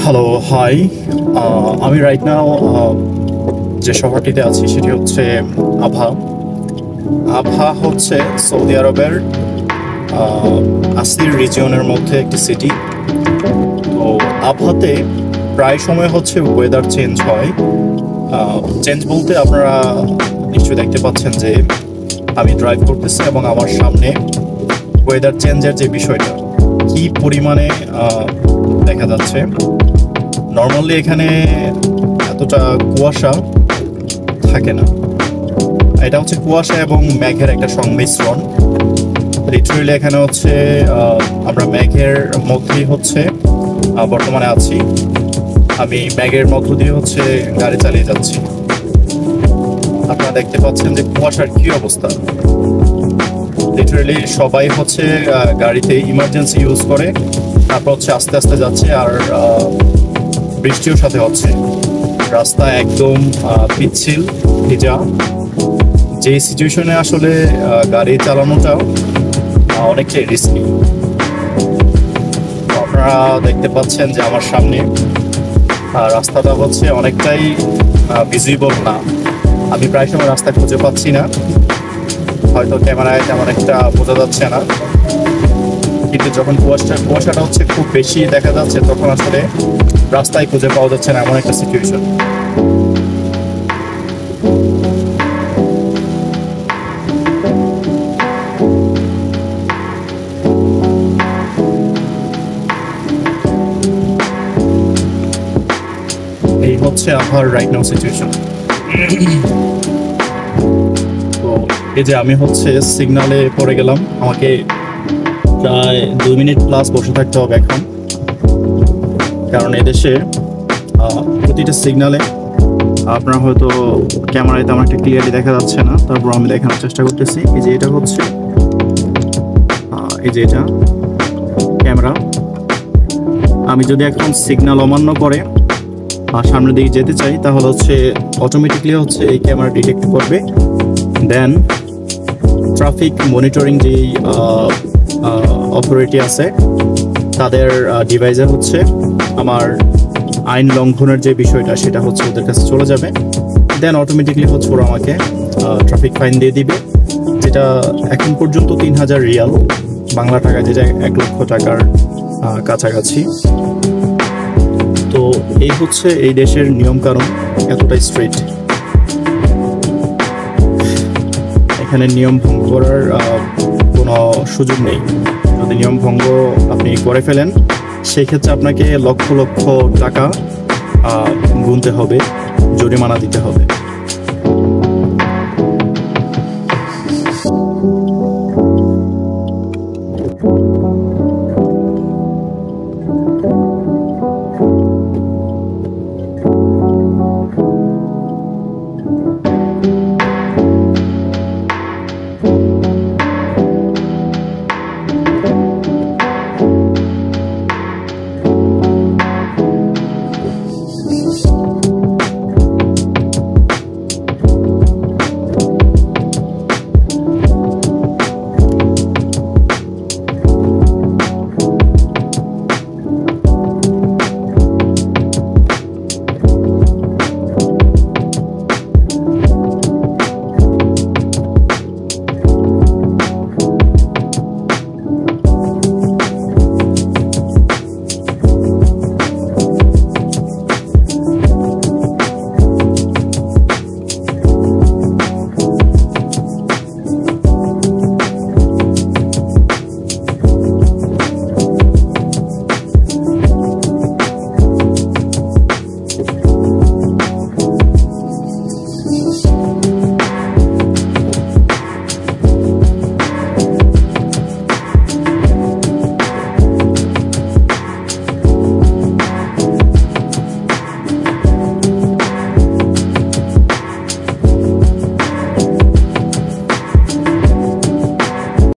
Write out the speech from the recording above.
Hello, hi. আমি right now যে শহরটিতে আছি সেটি হচ্ছে আভা। আভা হচ্ছে সৌদি আরবের আসির রিজিয়নের মধ্যে একটি সিটি। তো আভাতে প্রায় সময় হচ্ছে ওয়েদার চেঞ্জ হয়। চেঞ্জ বলতে আপনারা নিশ্চয়ই দেখতে পাচ্ছেন যে আমি ড্রাইভ করতেছি এবং আমার সামনে ওয়েদার চেঞ্জের যে বিষয়টা কি পরিমাণে দেখা যাচ্ছে। নর্মালি এখানে এতটা কুয়াশা থাকে না, এটা হচ্ছে কুয়াশা এবং মেঘের একটা সংমিশ্রণ। লিটারেলি এখানে হচ্ছে আমরা মেঘের মধ্যেই হচ্ছে বর্তমানে আছি। আমি মেঘের মধ্য দিয়ে হচ্ছে গাড়ি চালিয়ে যাচ্ছি। আপনারা দেখতে পাচ্ছেন যে কুয়াশার কি অবস্থা। লিটারেলি সবাই হচ্ছে গাড়িতে ইমার্জেন্সি ইউজ করে, তারপর হচ্ছে আস্তে আস্তে যাচ্ছে। আর বৃষ্টিও সাথে হচ্ছে, রাস্তা একদম পিচ্ছিল ভিজা। যে সিচুয়েশনে আসলে গাড়ি চালানোটা অনেকটাই রিস্কি। আপনারা দেখতে পাচ্ছেন যে আমার সামনে রাস্তাটা হচ্ছে অনেকটাই ভিজিবল না। আমি প্রায় সময় রাস্তা খুঁজে পাচ্ছি না, হয়তো ক্যামেরায় তেমন একটা বোঝা যাচ্ছে না, কিন্তু যখন কুয়াশাটা হচ্ছে খুব বেশি দেখা যাচ্ছে তখন আসলে রাস্তায় খুঁজে পাওয়া যাচ্ছে না, এমন একটা সিচুয়েশন। এই হচ্ছে আমার রাইট নাও সিচুয়েশন। তো এই যে আমি হচ্ছে সিগনালে পড়ে গেলাম, আমাকে প্রায় 2 মিনিট প্লাস বসে থাকতে হবে এখন, কারণ এদেশে প্রতিটা সিগনালে আপনার হয়তো ক্যামেরায় তেমন একটা ক্লিয়ারলি দেখা যাচ্ছে না, তারপর আমি দেখানোর চেষ্টা করতেছি। এই যে এটা হচ্ছে এই যে এটা ক্যামেরা। আমি যদি এখন সিগন্যাল অমান্য করে সামনের দিকে যেতে চাই তাহলে হচ্ছে অটোমেটিকলি হচ্ছে এই ক্যামেরা ডিটেক্ট করবে। দেন ট্রাফিক মনিটরিং যেই অথরিটি আছে তাদের ডিভাইসে হচ্ছে আমার আইন লঙ্ঘনের যে বিষয়টা সেটা হচ্ছে ওদের কাছে চলে যাবে। দেন অটোমেটিকলি হচ্ছে ওরা আমাকে ট্রাফিক ফাইন দিয়ে দিবে, যেটা এখন পর্যন্ত 3000 রিয়াল, বাংলা টাকায় যেটা 1 লক্ষ টাকার কাছাকাছি। তো এই হচ্ছে এই দেশের নিয়মকানুন, এতটাই স্ট্রিক্ট। এখানে নিয়ম ভঙ্গ করার কোনো সুযোগ নেই। যদি নিয়ম ভঙ্গ আপনি করে ফেলেন সেই ক্ষেত্রে আপনাকে লক্ষ লক্ষ টাকা গুনতে হবে, জরিমানা দিতে হবে।